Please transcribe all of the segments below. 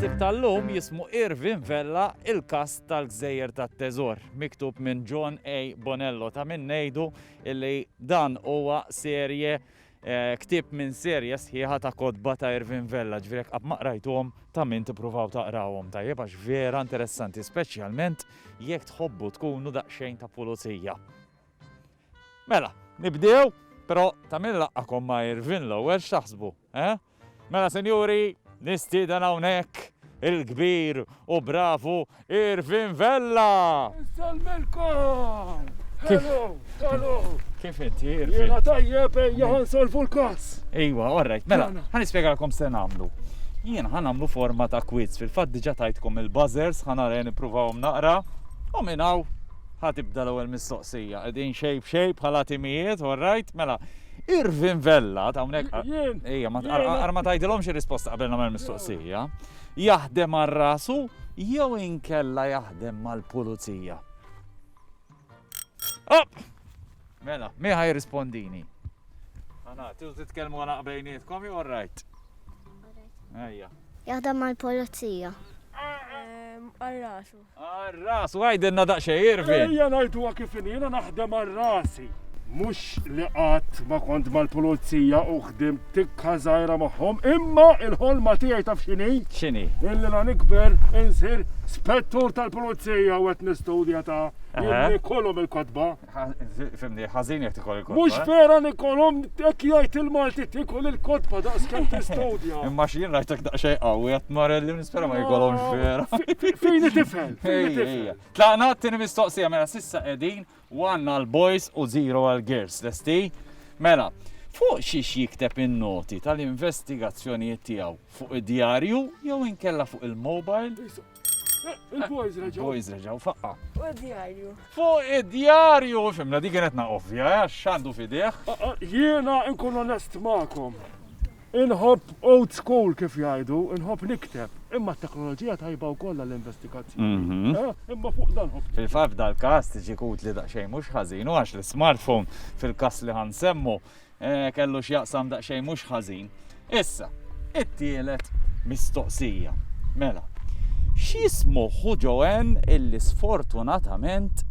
Il-ktib tal-lum jismu Irvin Vella, il-kas tal-Gżejjer tat-Teżor, miktub minn John A. Bonello. Ta' minn ngħidu illi dan huwa serje ktib minn serje sħiħa ta' kodba ta' Irvin Vella. Ġifieri qatt ma qrajtuhom ta' min tippruvaw taqrawhom tajjeb għax vera interessanti, speċjalment jekk tħobbu tkunu daqsxejn ta' pulizija. Mela, nibdew, però ta' min laqgħakom ma' Irvin l-ewwel x'taħsbu, Mela, senjuri, nistieden hawnhekk il-kbir u bravu Irvin Vella! Salmelkom! Hello! Kif inti, Irvin? Jena tajjeb ejja solvu l-kas. Ejwa, alright, mela, Jana. ħanispjegalkom se nagħmlu. Jien ħanamlu forma ta' quiz, fil-fatt diġà tajtkom il-buzzers, ħanara nipprovawhom naqra, u minn hawn ħatibda l-ewwel mistoqsija. Qegħdin xejb bħala timijiet, alright, mela. Irvin Vella, ta' hawnhekk. Jien. Ejja, ma tgħidilhomx ir-risposta qabel nagħmel mistoqsija. Jaħdem ar-rasu jew inkella jaħdem mal-pulizija. Mela, mi ħajrispondini? Tidu titkellmu għana bejnietkom, jew alright? Ejja. Jaħdem mal-polizija. Għal-rasu. Ar-rasu, għajdenna daqxej, Irvin. Ejja najtuha kif jiena naħdem għal-rasi. Mux li qatt ma kont mal-pulizija u ħdimt tikka żgħira magħhom, imma il-ħolma tiegħi taf x'inhi? X'inhi? Illi la nikber insir spettur tal-pulizija u qed nistudja ta' jien kollhom il-kotba. Fimni, ħażin jekk tikol il-kotba. Mhux vera nikolhom hekk jgħid il-Malti tikol il-kotba daqskemm tistudja. Imma x'jien rajtek daqsxejn qawwi qed marelli nispera ma jkollhomx vera. Fejn tifhem? Fejn tifhem? Tlaqna t-tieni mistoqsija mela sissa qegħdin 1 għal-boys u 0 għal-girls, lesti? Mela, fuq xiex jikteb in-noti tal-investigazzjonijiet tiegħu? Fuq id-djarju jew inkella fuq il-mobile? Il-boys reġgħu. Boys reġgħu faqqa. U djarju. Fuq id-djarju, fimna di kienetna ovvja, x'għandu fideh? Jiena nkun onest magħkom. Inħobb old school kif jgħidu, inħobb nikteb. Imma t-teknoloġija tajba wkoll l-investigazzjoni. Imma fuq dan ħobb. Fil-fatt dal-każ tiġi kutli daqsxejn mhux ħażin u għax l-smartphone fil-każ li ħansemmu kellu x'jaqsam daqsxejn mhux ħażin. Issa, it-tielet mistoqsija. Mela, x'jismu Joanne illi sfortunatament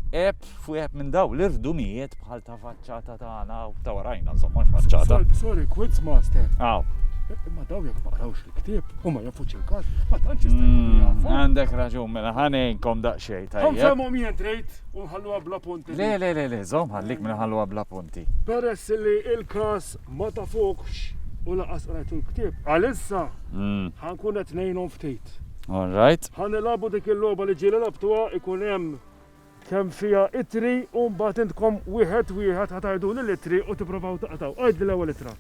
fuq minn daw l-irdumijiet bħal ta' faċċata tagħna u ta' warajna insomma faċċata. Sorry, quiz master. Aw. Imma daw jekk ma qrawx il-ktieb u ma jafux il-każ, ma tantx jistgħu. Għandek raġun mela ħanejnkom daqsxejn tajjeb. Ħanfehmhom jien trejt u nħalluha bla punti. Le, żomm ħallik minn ħalluha bla punti. Peress li il-każ ma tafukx u laqas qrajtu l-ktieb. Għalissa ħankun qed ngħinhom ftit. All right. Ħanilabu dik il-logħba li ġieli labtuha ikun hemm kemm fiha itri u mbagħad intkom wieħed ħatajdu lill-itri u tippruvaw taqtaw. Għajd l-ewwel ittra.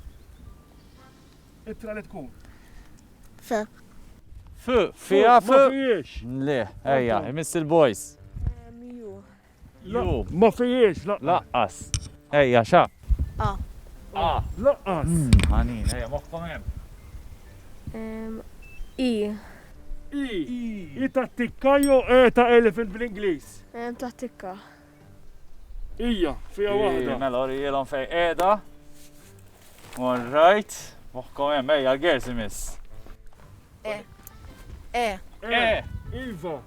Ittra li tkun. Fija Ma fijiex. Le, ejja, imiss il-boys. Ju. Ju. Ma fijiex, Laqqas. Ejja, xa. Laqqas. Ħanin, ejja, moħħkom hemm. I. I ta' tikkaju ta' elephant bl-Ingliż. Ta' tikka. Ija, fija waħda. Mela orijilhom fejn qiegħda. All right. Moħħkom hemm, ejja, l-gers imiss. Iva.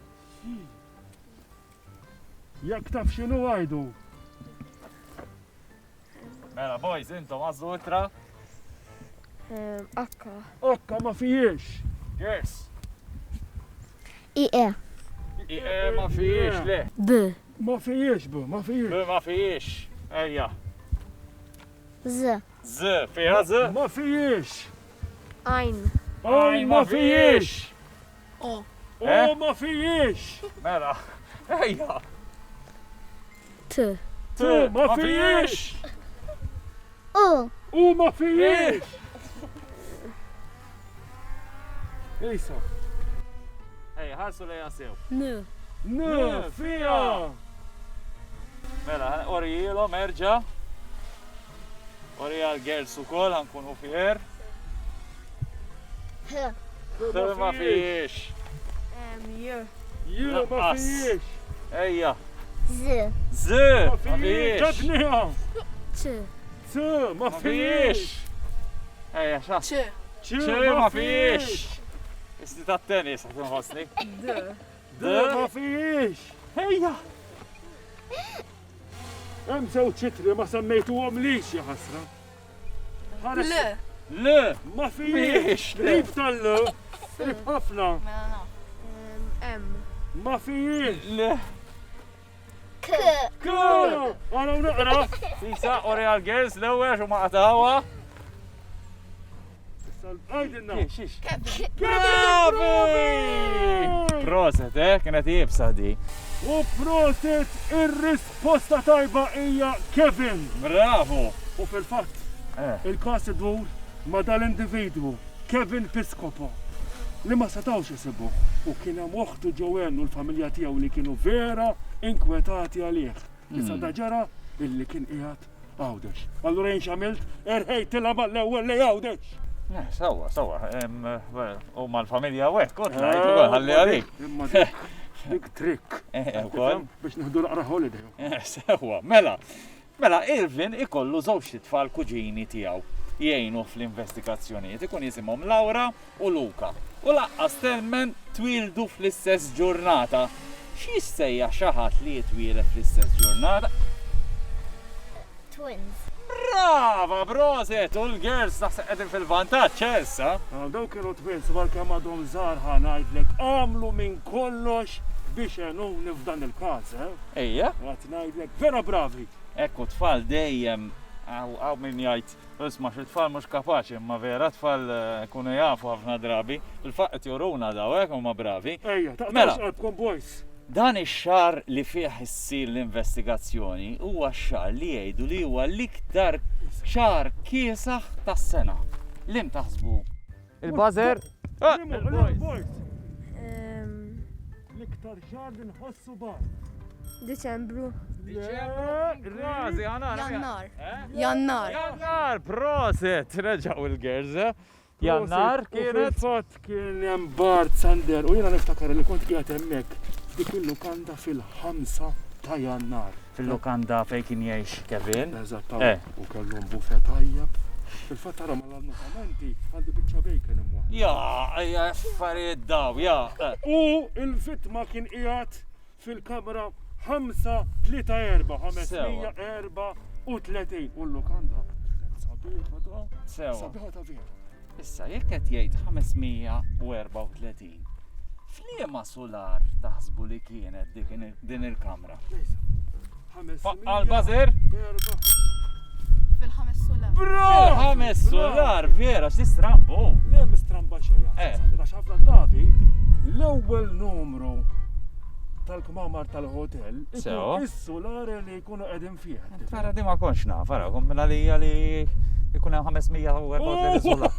Jekk taf x'inhu għajdu. Mela, boys, intom għażlu ittra. Akka. Okka ma fijiex. Gers. IE. Ma fijiex, le. B. Ma fijiex bu, ma fijiex. Ma fijiex. Ejja. Z. Z, fija z. Ma fijiex. Ein. Aj ma fijiex. O. O ma fijiex. Mela, ejja. T. Tu ma fijiex. U. U ma fijiex. Ejsa. Ejja, ħarsu lejja sew. N. N fija. Mela, orijilhom erġa'. Orija l-girls ukoll ħankunu fier. H. Ma fijiex. Ju. Ju ma Laqqas. fijiex. Ejja. Z. Z, ma fijiex. Ġabniha. T. Tu ma Ma fijiex. fijiex. Ejja, xa. Ċ. ċ ma fijiex. Isti ta' tennis, għatim ħosni. Ma fijiex. Ejja! Hemm żewġ ċitri ma semmejtuhom lix ja ħasra. Ħares- Le. Le! Ma Mhijiex, fijiex. le. Rib tal-lu. Rib ħafna. M. Ma fijiex. Le! K. Għana naqra. Sisa, Orial Girls, l-ewel, xo ma' għatawa. Għajdinna. Xiex. Bravi! Proset, kienet jibsa di. U proset ir-risposta tajba hija Kevin. Bravo! U fil-fatt, Eh, il-kas idur ma dal-individwu Kevin Piscopo li ma setawx isibu u kien hemm oħtu Joanne u l-familja tiegħu li kienu vera inkwetati għalih. Issa da ġara illi kien qiegħed għawdex. Allura jien x'għamilt erħejtilha mal-ewwel li għawdex. sawa, u mal-familja għek, kolla, ħalli għalik. Imma dik trick. Kol? Biex nieħdu naqra holiday. Sewa, mela, Irvin ikollu żewġ tfal kuġini tiegħu jgħinu fl-investigazzjonijiet, ikun jisimhom Laura u Luka. U laqqas temmen twildu fl-istess ġurnata. X'jissejja xi ħadd li jitwieled fl-istess ġurnata? Twins. Brava, proset, u l-girls naħseb qegħdin fil-vantaġġ issa. Daw kienu twins kemm għadhom żgħar ngħidlek għamlu minn kollox biex għenuni f'dan il-każ, Ejja, Għat ngħidlek vera bravi. ekku tfal dejjem għaw min jgħid, isma' xi tfal mhux kapaċi, imma vera tfal kunu jafu ħafna drabi, il-faqq qed juruna daw hekk huma bravi. Ejja, Mela. taqtax qalbkom boys. Dan ix-xahar li fih issir l-investigazzjoni huwa x-xahar li jgħidu li huwa l-iktar xahar kiesaħ tas-sena. Lim taħsbu? Il-buzzer? Boys, l-iktar xahar li nħossu bar. Deċembru. Razi, Jannar. Jannar. Jannar, proset, reġaw il-gerza. Jannar kienet. Fil-fatt kien hemm Bart Sander u jiena niftakar li kont qiegħed hemmhekk dik il-lukanda fil-5 ta' Jannar. Fil-lokanda fej kien jgħix Kevin. Eżattament. U kellhom bufe tajjeb. Fil-fatt tara mal-annotamenti għandi biċċa bejken imwa. Ja, affarijiet daw, ja. U il-vittma kien qiegħed fil-kamra 5-3-4, 534 u l-lukanda. Sabiħa ta' Sewa. sabiħa ta' vera. Issa, jekk qed jgħid 534. Fliema solar taħsbu li kienet din il-kamra? Għal-bażir? Fil-5 solar. Bravo! 5 solar, vera, x'tistrambu. Le mistramba xejja. Għax ħafna drabi l-ewwel numru tal-kmamar tal-hotel Sewa. ikun is-solar li jkunu qegħdin fih. Tara di ma konx naf, ara, kombina li ikun hemm 534 solar.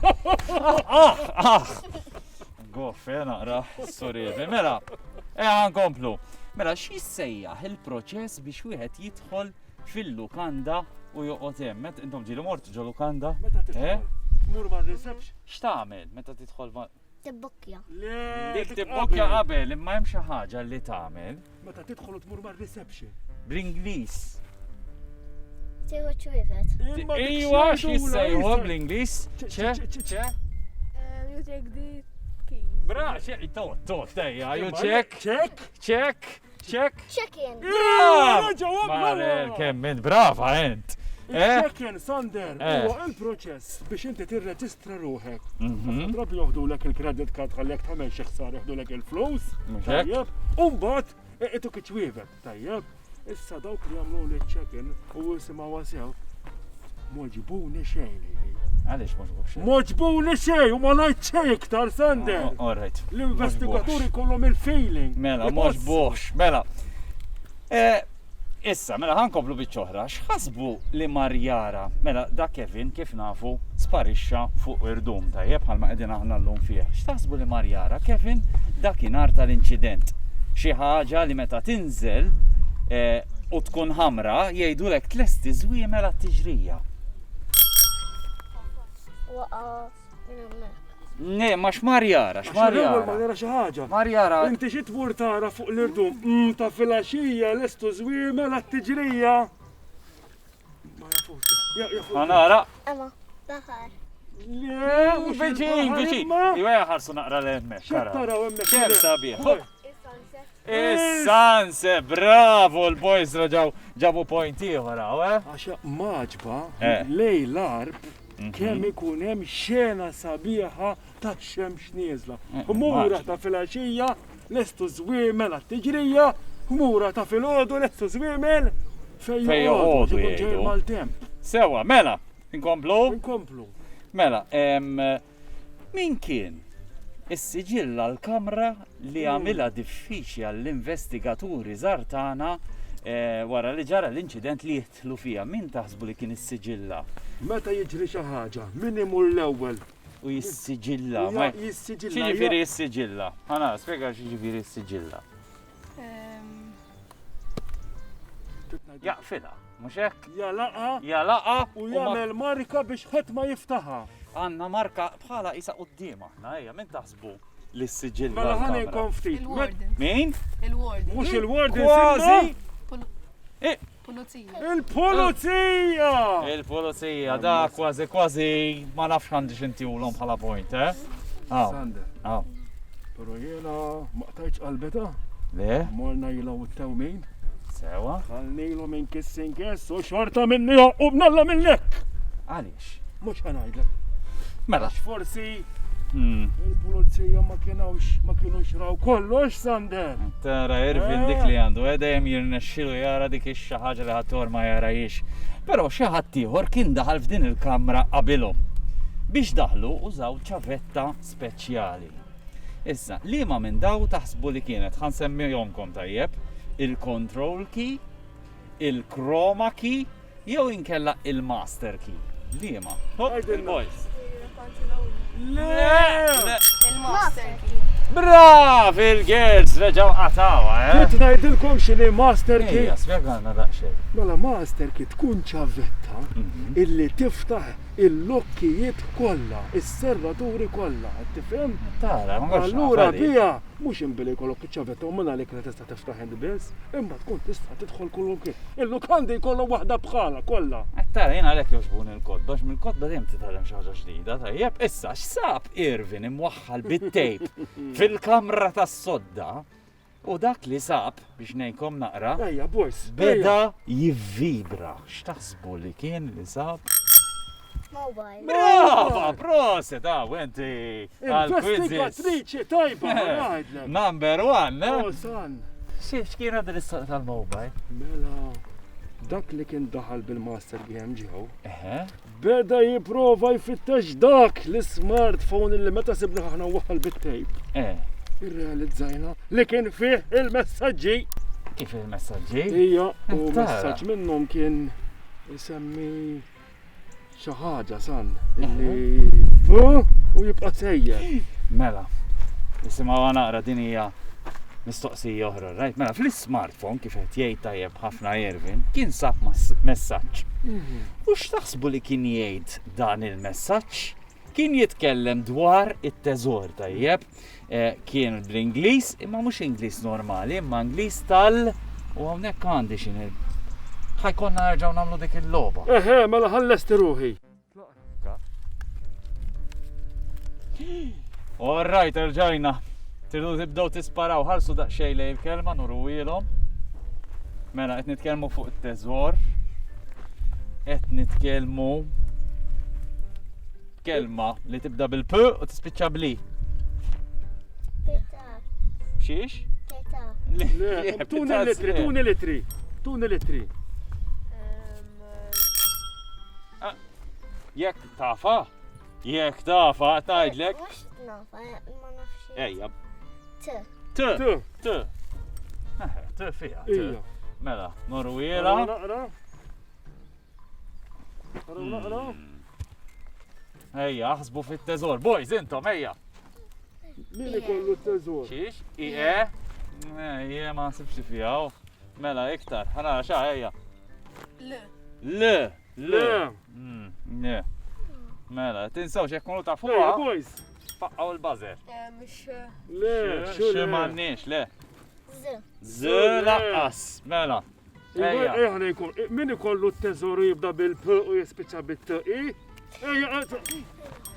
Goffe, naqra, sorry, mela, għankomplu. Mela, x'jissejjaħ il-proċess biex wieħed jidħol fil-lukanda u joqgħod hemm. Intom ġieli mortu ġo lukanda? Meta tidħol tmur mar-reception. X'tagħmel meta tidħol ma' Tibbukja. Le dik tibbokja qabel imma hemm xi ħaġa li tagħmel Meta tidħol u tmur mar-reception. bl-Ingliż. Tieħu ċwievet. Imma dik Iwa x'għandula x'jissejħu jisa. bl-Ingliż? ċe? You take the keys. Bra, tejja, you check, Check. check. Check-in. Ġawab Marel, kemmin, brava ent. Il-check-in, Sander, Eh. huwa il-proċess biex inti tirreġistra ruħek. Mhm. Drabi joħdulek il-credit card ħallek tagħmel xi ħsar joħdulek il-flus. Mhux hekk? Tajjeb. U mbagħad iqtu kiċwievet, tajjeb. Issa dawk li jagħmlu li check-in u jisimgħu sew. Moġbuni xejn. Għaliex mhux bukxi? Moġbuni xejn u ma ngħid xejn iktar, Sander. All right. L-investigaturi kollhom il-feeling. Mela, mhux bux, mela. Issa, mela ħankomplu biċ-ċoħra, x'ħasbu li Marjara, mela da Kevin kif nafu sparixxa fuq irdum tajjeb bħalma qegħdin aħna llum fih. X'taħsbu li Marjara, Kevin dakinhar tal-inċident. Xi ħaġa li meta tinżel u tkun ħamra jgħidulek tlesti żwiemel għat-tiġrija. Waqa' minn hemmhekk. Ne, ma x'Marjara, Ma x'Marjara. nara xi ħaġa. Marjara, Inti xi tmur tara fuq l-irdum, ta' filgħaxija lestu żwiemel għat-tiġrija. Ma jafux. ħanara. Ema, baħar. Le, mux Viċin, viċin. il-baħar, Iwa ħarsu naqra l-emmek. Xattaraw emmek. Kem sabiħ. Il-sunset. Is-sanse, bravo, l-boys ġabu point ieħor, Għaxa maġba, Eh. lej l-arb, kemm ikun hemm xena sabiħa ta' xemx nieżla. Mura ta' filgħaxija, lestu żwiemel għat-tiġrija, mura ta' filgħodu lestu żwiemel fejn Fejn joqogħdu, joqogħdu ġibun jgħidu. ġej mal-temp. Sewa, mela, inkomplu? Inkomplu. Mela, min kien is-siġilla l-kamra li għamilha diffiċli għall-investigaturi żartana wara li ġara l-inċident li jihtlu fija. Min taħsbu li kien is-siġilla? Meta jiġri xi ħaġa, min imur l-ewwel? U jissiġilla. Ja, jissiġilla, X'jiġifieri s-siġilla? Ħana, spjega x'jiġifieri s-siġilla. Jaqfilha, mhux hekk? Jalaqa Jalaqa u jagħmel marka biex ħadd ma jiftaħha. għandna marka bħala isa qudiema. Ejja, min taħsbu li s-siġilla Mela ħani l-kamra? nkun ftit. Il-warden. Min? Il-warden. Mhux il-warden Kważi. Eh. Pulizija. Il-pulizija! Il-pulizija, da kważi ma nafx għandi xinti ulhom bħala point, eh? Aw, Sander, aw. pero jena ma qtajċ qalbeta, Le? morna jilaw it-tawmin, Sewa? ħalnilu minn kissin kess u xorta minni u bnalla minnek. Għaliex? Mux ħanajdlek. Mela. Għax forsi Hmm. il-pulizija ma kienux raw kollox, Sander. Tara, Irvin dik li għandu, dejjem jirnexxilu jara dik ix-xi ħaġa li ħaddor ma jarajix. Però xi ħadd ieħor kien daħal f'din il-kamra qabilhom. Biex daħlu użaw ċavetta speċjali. Issa, liema minn daw taħsbu li kienet ħansemmihomkom tajjeb, il-control key, il-chroma key, jew inkella il-master key. Liema. Il-boys. Le! Il-master. Brav, il-girls reġaw qatawa, Kit najdilkom xini master key. Ejja, spjegħalna daqsxejn. Mela master key tkun ċavetta illi tiftaħ il-lokkijiet kollha, is-serraturi kollha, tifhem? Tara, ma nkunx Allura naf għalik. bija mhux inbili kollok iċ-ċavetta u minn għalik li tista' tiftaħ int biss, imma tkun tista' tidħol kullum il-lukandi jkollu waħda bħala kollha. Tara, jena għalek joġbun il-kod, bax mill-kod badem titgħallem xi ħaġa ġdida, tajjeb, issa x'sab Irvin imwaħħal bit-tejp fil-kamra tas-sodda u dak li sab biex ngħidkom naqra Ejja, boys, beda jivvibra. X'taħsbu li kien li sab? Mobile. Brava, proset, enti għal-quizzes. Investigatriċi tajba, ngħidlek. Number one, Oh, eh? san. X'kien għad l-istaq tal-mobile? Mela, dak li kien daħal bil-master game ġew, Eħe, beda jipprova jfittex dak l-smartphone illi meta sibna ħana waħal bit-tejp. Irrealizzajna li kien fih il-messaġġi. kif il-messagġi? Ija, u Tara. messaġġ minnhom kien isemmi xi ħaġa san illi u jibqa' sejjer. Mela, nisimaw naqra din hija mistoqsija oħra, rajt? Mela, fl-smartphone kif qed jgħid tajjeb ħafna Irvin, kien sab messaġġ. U x'taħsbu li kien jgħid dan il-messaġġ? Kien jitkellem dwar it-teżor tajjeb, kien bl-Ingliż, imma mhux Ingliż normali, imma Ingliż u hawnhekk għandi x'in ħajkonna nerġgħu nagħmlu dik il-logħba. Eħe, mela ħallesti ruħi. All right, rġajna. Tridu tibdew tisparaw, ħarsu daqsxejn lejn il-kelma, nurwilhom. Mela, qed nitkellmu fuq it-teżor. Qed nitkellmu kelma li tibda bil-P u tispiċċa bli. Pita. B'xiex? Pita. Le, tuni litri. Jekk tafa, tgħidlek. Mux nafa, ma nafx. Ejja, T. T. Tu, T fiha. ija. Mela, Ara Norwiela. naqra. Ara naqra. Ejja, aħsbu fit-teżor. Boys, intom, ejja. Min ikollu t-teżur? Xiex? Ie? Ie, ma nsibx fiha. Mela, iktar. Ħana xa, ejja. Le. Le. Le. Le. Mela, tinsawx jekk kunu ta' Ejja, fuqa. boys. Faqqaw il-bazer. Mux Le, xu Xi le. m'għandniex, le. Z. Z laqqas. Mela. Ejja. Ejja, min ikollu t-teżur jibda bil-P u jispiċċa bit-T-I? Pirati.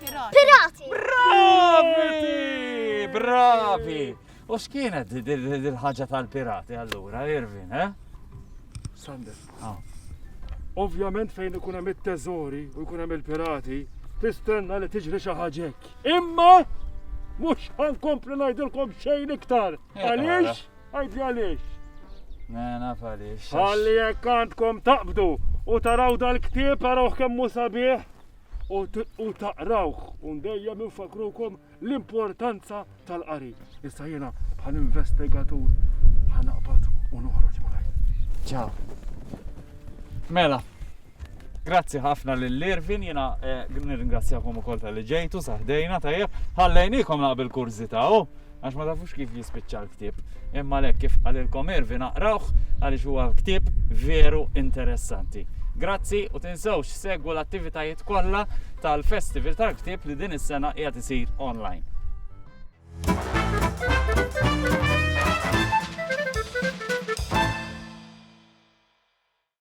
Pirati. Bravi! Bravi! U x'kienet dil-ħaġa tal-pirati allura, Irvin, eh? Sander. Ah. Ovvjament fejn ikun hemm it-teżori u jkun hemm il-pirati, tistenna li tiġri xi ħaġa hekk. Imma mhux ħankompli ngħidilkom xejn iktar. Għaliex? Għajdli għaliex. Naf għaliex. Ħalli jekk għandkom taqbdu u taraw dal-ktieb arawh kemm hu sabiħ u taqrawh u dejjem infakrukom l-importanza tal-qari. Issa jiena bħal investigatur ħanaqbad u noħroġ malajr. Ciao. Mela, grazzi ħafna lill-Irvin, jena nirringrazzjakom ukoll tal-li ġejtu, saħdejna tajjeb, ħallejnikom naqbil kurzitaw, għax ma tafux kif jispiċċa l-ktieb. Imma lek kif għalilkom Irvin aqrawh għaliex huwa ktieb veru interessanti. Grazzi u tinsewx segwu l-attivitajiet kollha tal-Festival tal-Ktieb li din is-sena qiegħed isir online.